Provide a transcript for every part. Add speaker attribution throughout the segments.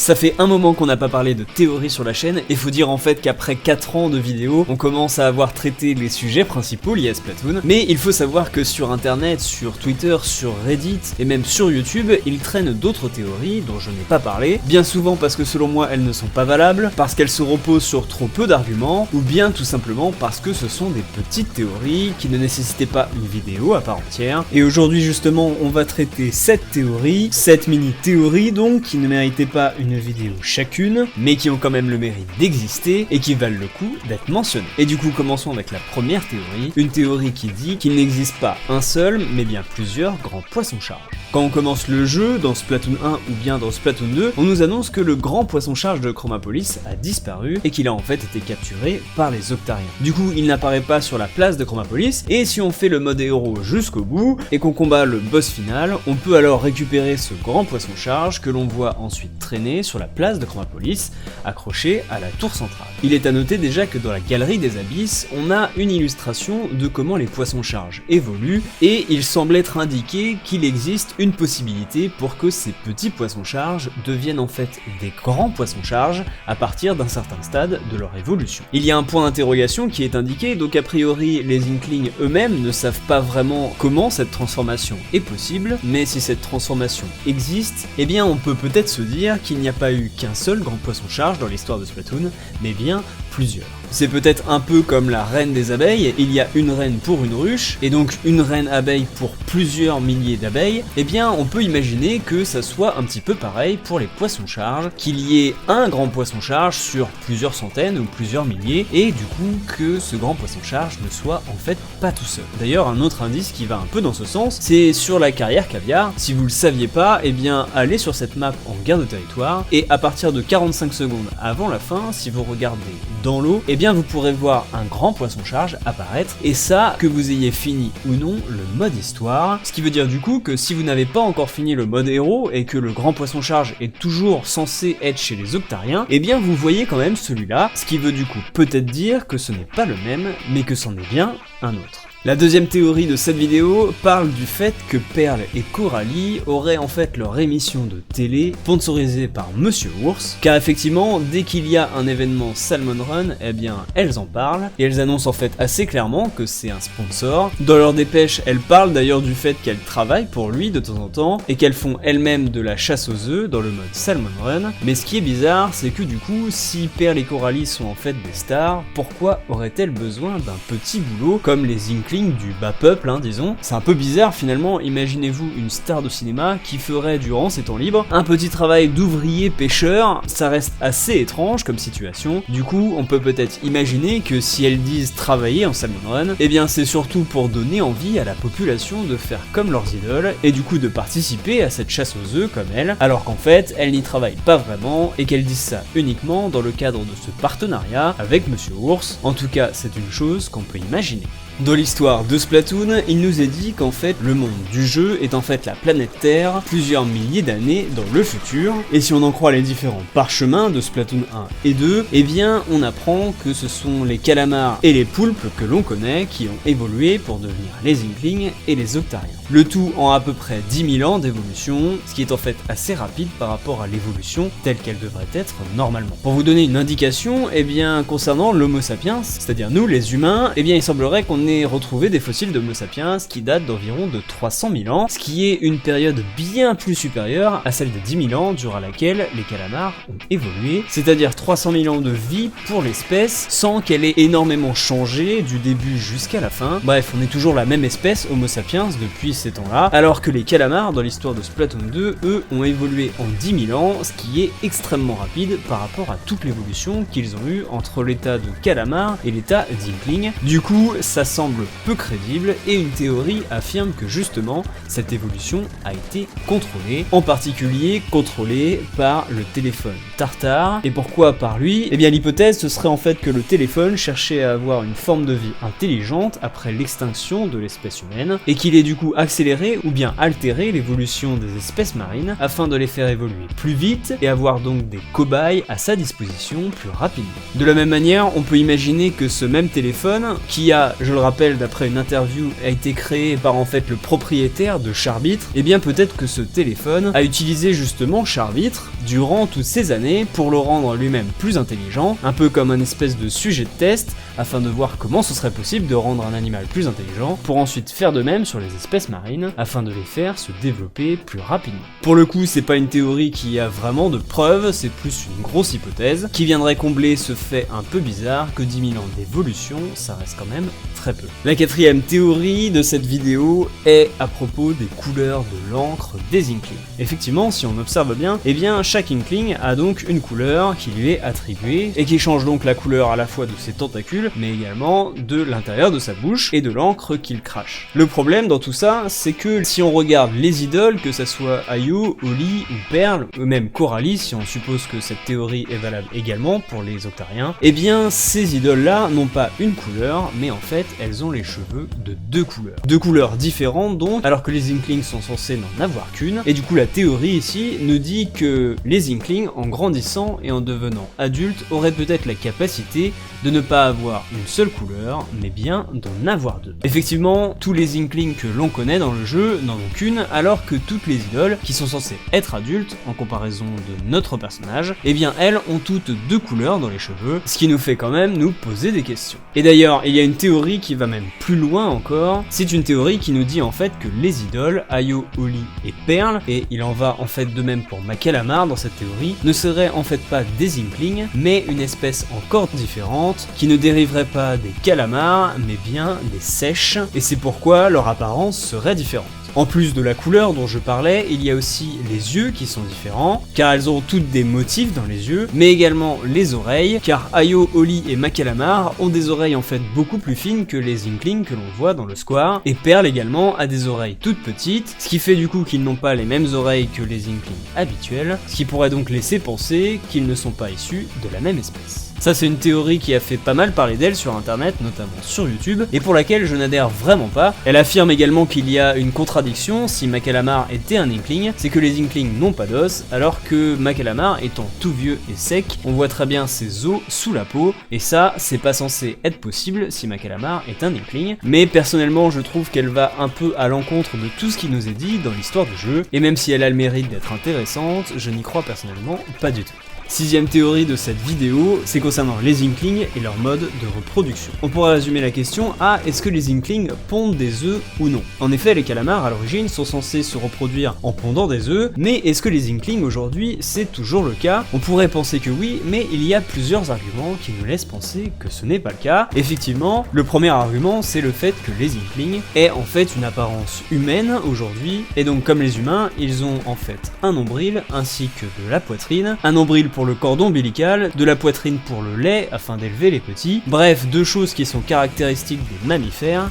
Speaker 1: Ça fait un moment qu'on n'a pas parlé de théorie sur la chaîne, et faut dire en fait qu'après 4 ans de vidéos, on commence à avoir traité les sujets principaux liés à Splatoon, mais il faut savoir que sur internet, sur Twitter, sur Reddit, et même sur YouTube, il traîne d'autres théories dont je n'ai pas parlé, bien souvent parce que selon moi elles ne sont pas valables, parce qu'elles se reposent sur trop peu d'arguments, ou bien tout simplement parce que ce sont des petites théories qui ne nécessitaient pas une vidéo à part entière. Et aujourd'hui justement on va traiter 7 théories, 7 mini-théories donc, qui ne méritaient pas une vidéo chacune, mais qui ont quand même le mérite d'exister et qui valent le coup d'être mentionnées. Et du coup commençons avec la première théorie, une théorie qui dit qu'il n'existe pas un seul, mais bien plusieurs grands poissons-charges. Quand on commence le jeu, dans Splatoon 1 ou bien dans Splatoon 2, on nous annonce que le grand poisson-charge de Chromapolis a disparu et qu'il a en fait été capturé par les Octariens. Du coup, il n'apparaît pas sur la place de Chromapolis, et si on fait le mode héros jusqu'au bout et qu'on combat le boss final, on peut alors récupérer ce grand poisson-charge que l'on voit ensuite traîner sur la place de Chromapolis, accroché à la tour centrale. Il est à noter déjà que dans la galerie des abysses, on a une illustration de comment les poissons-charges évoluent, et il semble être indiqué qu'il existe une possibilité pour que ces petits poissons-charges deviennent en fait des grands poissons-charges à partir d'un certain stade de leur évolution. Il y a un point d'interrogation qui est indiqué, donc a priori les Inklings eux-mêmes ne savent pas vraiment comment cette transformation est possible, mais si cette transformation existe, eh bien on peut peut-être se dire qu'il n'y a pas eu qu'un seul grand poisson-charge dans l'histoire de Splatoon, mais bien plusieurs. C'est peut-être un peu comme la reine des abeilles, il y a une reine pour une ruche, et donc une reine abeille pour plusieurs milliers d'abeilles, eh bien on peut imaginer que ça soit un petit peu pareil pour les poissons-charges, qu'il y ait un grand poisson-charge sur plusieurs centaines ou plusieurs milliers, et du coup que ce grand poisson-charge ne soit en fait pas tout seul. D'ailleurs un autre indice qui va un peu dans ce sens, c'est sur la carrière caviar. Si vous le saviez pas, eh bien allez sur cette map en guerre de territoire, et à partir de 45 secondes avant la fin, si vous regardez dans l'eau, eh bien vous pourrez voir un grand poisson-charge apparaître, et ça, que vous ayez fini ou non le mode histoire, ce qui veut dire du coup que si vous n'avez pas encore fini le mode héros, et que le grand poisson-charge est toujours censé être chez les Octariens, eh bien vous voyez quand même celui-là, ce qui veut du coup peut-être dire que ce n'est pas le même, mais que c'en est bien un autre. La deuxième théorie de cette vidéo parle du fait que Pearl et Coralie auraient en fait leur émission de télé sponsorisée par Monsieur Ours, car effectivement, dès qu'il y a un événement Salmon Run, eh bien elles en parlent, et elles annoncent en fait assez clairement que c'est un sponsor. Dans leur dépêche, elles parlent d'ailleurs du fait qu'elles travaillent pour lui de temps en temps, et qu'elles font elles-mêmes de la chasse aux œufs dans le mode Salmon Run, mais ce qui est bizarre, c'est que du coup, si Pearl et Coralie sont en fait des stars, pourquoi auraient-elles besoin d'un petit boulot comme les Inklings du bas peuple, disons. C'est un peu bizarre finalement, imaginez-vous une star de cinéma qui ferait durant ses temps libres un petit travail d'ouvrier pêcheur, ça reste assez étrange comme situation. Du coup, on peut peut-être imaginer que si elles disent travailler en Salmon Run, eh bien c'est surtout pour donner envie à la population de faire comme leurs idoles, et du coup de participer à cette chasse aux œufs comme elles, alors qu'en fait, elles n'y travaillent pas vraiment, et qu'elles disent ça uniquement dans le cadre de ce partenariat avec Monsieur Ours. En tout cas, c'est une chose qu'on peut imaginer. Dans l'histoire de Splatoon, il nous est dit qu'en fait le monde du jeu est en fait la planète Terre plusieurs milliers d'années dans le futur, et si on en croit les différents parchemins de Splatoon 1 et 2, eh bien on apprend que ce sont les calamars et les poulpes que l'on connaît qui ont évolué pour devenir les Inklings et les Octariens. Le tout en à peu près 10 000 ans d'évolution, ce qui est en fait assez rapide par rapport à l'évolution telle qu'elle devrait être normalement. Pour vous donner une indication, eh bien concernant l'Homo sapiens, c'est-à-dire nous les humains, eh bien il semblerait qu'on ait retrouvé des fossiles d'Homo sapiens qui datent d'environ de 300 000 ans, ce qui est une période bien plus supérieure à celle de 10 000 ans durant laquelle les calamars ont évolué, c'est-à-dire 300 000 ans de vie pour l'espèce sans qu'elle ait énormément changé du début jusqu'à la fin. Bref, on est toujours la même espèce Homo sapiens depuis ces temps-là, alors que les calamars dans l'histoire de Splatoon 2, eux, ont évolué en 10 000 ans, ce qui est extrêmement rapide par rapport à toute l'évolution qu'ils ont eue entre l'état de calamar et l'état d'Inkling. Du coup, ça semble peu crédible, et une théorie affirme que justement, cette évolution a été contrôlée, en particulier contrôlée par le téléphone Tartare. Et pourquoi par lui ? Eh bien l'hypothèse ce serait en fait que le téléphone cherchait à avoir une forme de vie intelligente après l'extinction de l'espèce humaine, et qu'il ait du coup accélérer ou bien altérer l'évolution des espèces marines afin de les faire évoluer plus vite et avoir donc des cobayes à sa disposition plus rapidement. De la même manière, on peut imaginer que ce même téléphone, qui a, je le rappelle d'après une interview, a été créé par en fait le propriétaire de Charbitre, et bien peut-être que ce téléphone a utilisé justement Charbitre durant toutes ces années pour le rendre lui-même plus intelligent, un peu comme un espèce de sujet de test, afin de voir comment ce serait possible de rendre un animal plus intelligent, pour ensuite faire de même sur les espèces marines, afin de les faire se développer plus rapidement. Pour le coup, c'est pas une théorie qui a vraiment de preuves, c'est plus une grosse hypothèse, qui viendrait combler ce fait un peu bizarre que 10 000 ans d'évolution, ça reste quand même très peu. La quatrième théorie de cette vidéo est à propos des couleurs de l'encre des Inklings. Effectivement, si on observe bien, eh bien chaque Inkling a donc une couleur qui lui est attribuée, et qui change donc la couleur à la fois de ses tentacules, mais également de l'intérieur de sa bouche et de l'encre qu'il crache. Le problème dans tout ça, c'est que si on regarde les idoles, que ça soit Ayo, Oli ou Pearl, ou même Coralie, si on suppose que cette théorie est valable également pour les Octariens, eh bien ces idoles-là n'ont pas une couleur, mais en fait elles ont les cheveux de deux couleurs. Deux couleurs différentes donc, alors que les Inklings sont censés n'en avoir qu'une, et du coup la théorie ici nous dit que les Inklings, en grandissant et en devenant adultes, auraient peut-être la capacité de ne pas avoir une seule couleur, mais bien d'en avoir deux. Effectivement, tous les Inklings que l'on connaît dans le jeu n'en ont qu'une, alors que toutes les idoles, qui sont censées être adultes, en comparaison de notre personnage, eh bien elles ont toutes deux couleurs dans les cheveux, ce qui nous fait quand même nous poser des questions. Et d'ailleurs, il y a une théorie qui va même plus loin encore, c'est une théorie qui nous dit en fait que les idoles, Ayo, Oli et Pearl, et il en va en fait de même pour Macalamar dans cette théorie, ne seraient en fait pas des Inklings, mais une espèce encore différente, qui ne dériverait pas des calamars, mais bien des seiches, et c'est pourquoi leur apparence serait différente. En plus de la couleur dont je parlais, il y a aussi les yeux qui sont différents, car elles ont toutes des motifs dans les yeux, mais également les oreilles, car Ayo, Oli et Macalamar ont des oreilles en fait beaucoup plus fines que les Inklings que l'on voit dans le square, et Pearl également a des oreilles toutes petites, ce qui fait du coup qu'ils n'ont pas les mêmes oreilles que les Inklings habituels, ce qui pourrait donc laisser penser qu'ils ne sont pas issus de la même espèce. Ça c'est une théorie qui a fait pas mal parler d'elle sur internet, notamment sur YouTube, et pour laquelle je n'adhère vraiment pas. Elle affirme également qu'il y a une contradiction si Macalamar était un Inkling, c'est que les Inklings n'ont pas d'os, alors que Macalamar étant tout vieux et sec, on voit très bien ses os sous la peau, et ça c'est pas censé être possible si Macalamar est un Inkling, mais personnellement je trouve qu'elle va un peu à l'encontre de tout ce qui nous est dit dans l'histoire du jeu, et même si elle a le mérite d'être intéressante, je n'y crois personnellement pas du tout. Sixième théorie de cette vidéo, c'est concernant les Inklings et leur mode de reproduction. On pourrait résumer la question à est-ce que les Inklings pondent des œufs ou non? En effet, les calamars à l'origine sont censés se reproduire en pondant des œufs, mais est-ce que les Inklings aujourd'hui c'est toujours le cas? On pourrait penser que oui, mais il y a plusieurs arguments qui nous laissent penser que ce n'est pas le cas. Effectivement, le premier argument c'est le fait que les Inklings aient en fait une apparence humaine aujourd'hui, et donc comme les humains, ils ont en fait un nombril ainsi que de la poitrine, un nombril pour le cordon ombilical, de la poitrine pour le lait afin d'élever les petits, bref, deux choses qui sont caractéristiques des mammifères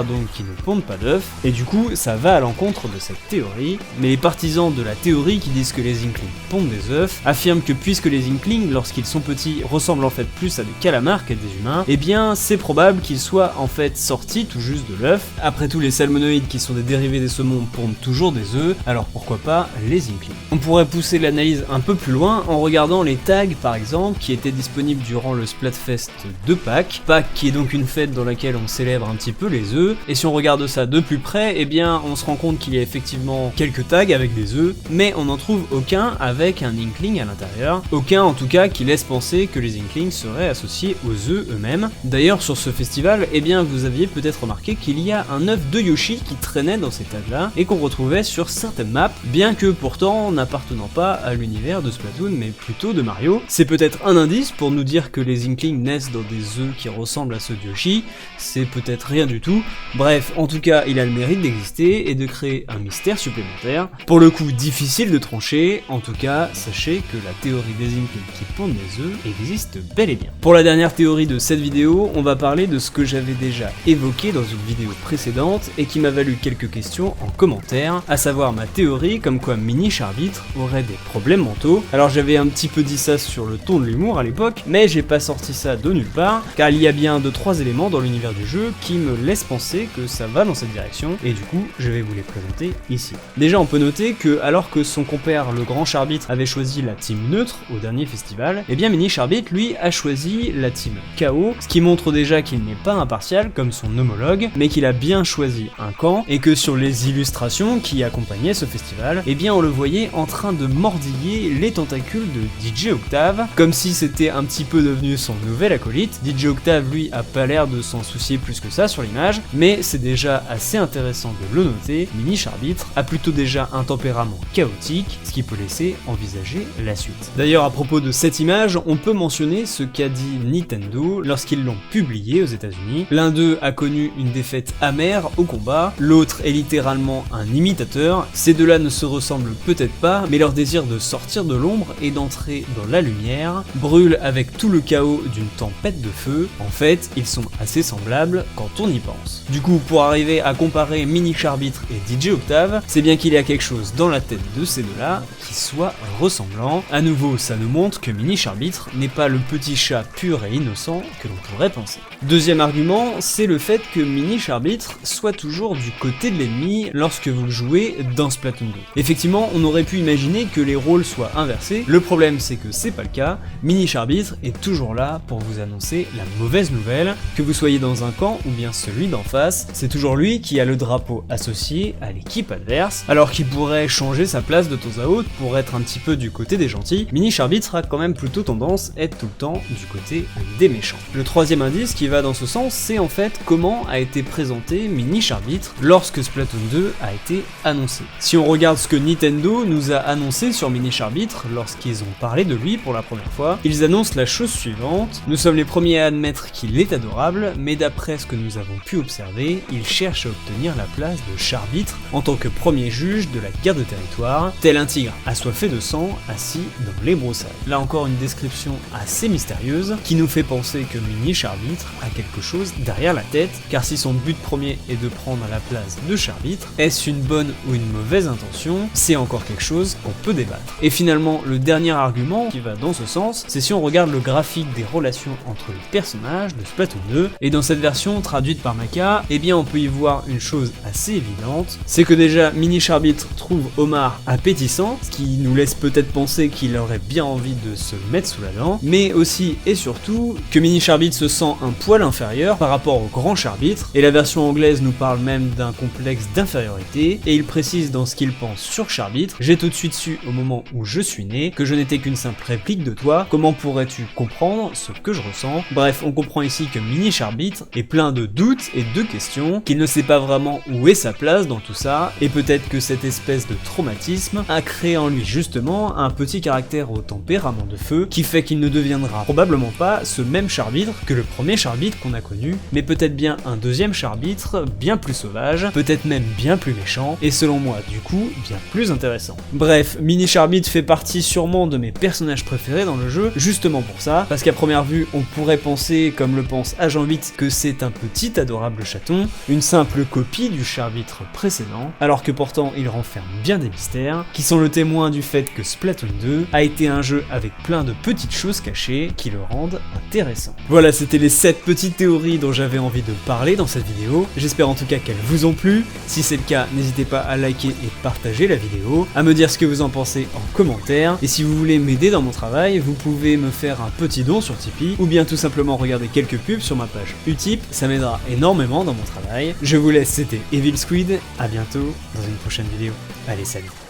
Speaker 1: donc qui ne pondent pas d'œufs, et du coup ça va à l'encontre de cette théorie, mais les partisans de la théorie qui disent que les Inklings pondent des œufs affirment que puisque les Inklings lorsqu'ils sont petits ressemblent en fait plus à des calamars qu'à des humains, eh bien c'est probable qu'ils soient en fait sortis tout juste de l'œuf. Après tout, les salmonoïdes qui sont des dérivés des saumons pondent toujours des œufs, alors pourquoi pas les Inklings? On pourrait pousser l'analyse un peu plus loin en regardant les tags par exemple qui étaient disponibles durant le Splatfest de Pâques qui est donc une fête dans laquelle on célèbre un petit peu les œufs, et si on regarde ça de plus près, eh bien on se rend compte qu'il y a effectivement quelques tags avec des œufs, mais on n'en trouve aucun avec un Inkling à l'intérieur, aucun en tout cas qui laisse penser que les Inklings seraient associés aux œufs eux-mêmes. D'ailleurs sur ce festival, eh bien vous aviez peut-être remarqué qu'il y a un œuf de Yoshi qui traînait dans ces tags là, et qu'on retrouvait sur certaines maps, bien que pourtant n'appartenant pas à l'univers de Splatoon mais plutôt de Mario. C'est peut-être un indice pour nous dire que les Inklings naissent dans des œufs qui ressemblent à ceux de Yoshi, c'est peut-être rien du tout. Bref, en tout cas, il a le mérite d'exister et de créer un mystère supplémentaire. Pour le coup, difficile de trancher, en tout cas, sachez que la théorie des Inklings qui pondent des œufs existe bel et bien. Pour la dernière théorie de cette vidéo, on va parler de ce que j'avais déjà évoqué dans une vidéo précédente et qui m'a valu quelques questions en commentaire, à savoir ma théorie comme quoi Mini Charbitre aurait des problèmes mentaux. Alors j'avais un petit peu dit ça sur le ton de l'humour à l'époque, l'époque, mais j'ai pas sorti ça de nulle part, car il y a bien 2-3 éléments dans l'univers du jeu qui me laissent penser que ça va dans cette direction, et du coup je vais vous les présenter ici. Déjà on peut noter que alors que son compère le grand Charbitre avait choisi la team neutre au dernier festival, et bien Mini Charbitre lui a choisi la team KO, ce qui montre déjà qu'il n'est pas impartial comme son homologue, mais qu'il a bien choisi un camp, et que sur les illustrations qui accompagnaient ce festival, et bien on le voyait en train de mordiller les tentacules de DJ Octave, comme si c'était un petit peu devenu son nouvel acolyte. DJ Octave lui a pas l'air de s'en soucier plus que ça sur l'image, mais c'est déjà assez intéressant de le noter, Mini Charbitre a plutôt déjà un tempérament chaotique, ce qui peut laisser envisager la suite. D'ailleurs à propos de cette image, on peut mentionner ce qu'a dit Nintendo lorsqu'ils l'ont publié aux États-Unis. L'un d'eux a connu une défaite amère au combat, l'autre est littéralement un imitateur. Ces deux-là ne se ressemblent peut-être pas, mais leur désir de sortir de l'ombre et d'entrer dans la lumière brûle avec tout le chaos d'une tempête de feu. En fait, ils sont assez semblables quand on y pense. Du coup, pour arriver à comparer Mini Charbitre et DJ Octave, c'est bien qu'il y a quelque chose dans la tête de ces deux-là qui soit ressemblant. À nouveau, ça nous montre que Mini Charbitre n'est pas le petit chat pur et innocent que l'on pourrait penser. Deuxième argument, c'est le fait que Mini Charbitre soit toujours du côté de l'ennemi lorsque vous jouez dans Splatoon 2. Effectivement, on aurait pu imaginer que les rôles soient inversés, le problème c'est que c'est pas le cas, Mini Charbitre est toujours là pour vous annoncer la mauvaise nouvelle, que vous soyez dans un camp ou bien celui d'en face, c'est toujours lui qui a le drapeau associé à l'équipe adverse, alors qu'il pourrait changer sa place de temps à autre pour être un petit peu du côté des gentils. Mini Charbitre a quand même plutôt tendance à être tout le temps du côté des méchants. Le troisième indice qui va dans ce sens, c'est en fait comment a été présenté Mini Charbitre lorsque Splatoon 2 a été annoncé. Si on regarde ce que Nintendo nous a annoncé sur Mini Charbitre lorsqu'ils ont parlé de lui pour la première fois, ils annoncent la chose suivante: nous sommes les premiers à admettre qu'il est adorable, mais d'après ce que nous avons pu observer, il cherche à obtenir la place de Charbitre en tant que premier juge de la guerre de territoire, tel un tigre assoiffé de sang assis dans les broussailles. Là encore une description assez mystérieuse qui nous fait penser que Mini Charbitre a quelque chose derrière la tête, car si son but premier est de prendre la place de Charbitre, est-ce une bonne ou une mauvaise intention? C'est encore quelque chose qu'on peut débattre. Et finalement, le dernier argument qui va dans ce sens, c'est si on regarde le graphique des relations entre les personnages de Splatoon 2, et dans cette version traduite par Maka, eh bien on peut y voir une chose assez évidente, c'est que déjà Mini Charbitre trouve Omar appétissant, ce qui nous laisse peut-être penser qu'il aurait bien envie de se mettre sous la dent, mais aussi et surtout que Mini Charbitre se sent un poil inférieur par rapport au grand Charbitre, et la version anglaise nous parle même d'un complexe d'infériorité, et il précise dans ce qu'il pense sur Charbitre: j'ai tout de suite su au moment où je suis né que je n'étais qu'une simple réplique de toi, comment pourrais-tu comprendre ce que je ressens? Bref, on comprend ici que Mini Charbitre est plein de doutes et de questions, qu'il ne sait pas vraiment où est sa place dans tout ça, et peut-être que cette espèce de traumatisme a créé en lui justement un petit caractère au tempérament de feu, qui fait qu'il ne deviendra probablement pas ce même Charbitre que le premier Charbitre qu'on a connu, mais peut-être bien un deuxième Charbitre bien plus sauvage, peut-être même bien plus méchant, et selon moi du coup bien plus intéressant. Bref, Mini Charbitre fait partie sûrement de mes personnages préférés dans le jeu, justement pour ça, parce qu'à première vue on pourrait penser, comme le pense Agent 8, que c'est un petit adorable chaton, une simple copie du Charbitre précédent, alors que pourtant il renferme bien des mystères, qui sont le témoin du fait que Splatoon 2 a été un jeu avec plein de petites choses cachées qui le rendent intéressant. Voilà, c'était les 7 petites théories dont j'avais envie de parler dans cette vidéo, j'espère en tout cas qu'elles vous ont plu. Si c'est le cas, n'hésitez pas à liker et partager la vidéo, à me dire ce que vous en pensez en commentaire, et si vous voulez m'aider dans mon travail, vous pouvez me faire un petit don sur Tipeee, ou bien tout simplement regarder quelques pubs sur ma page Utip, ça m'aidera énormément dans mon travail. Je vous laisse, c'était Evil Squid, à bientôt dans une prochaine vidéo. Allez, salut.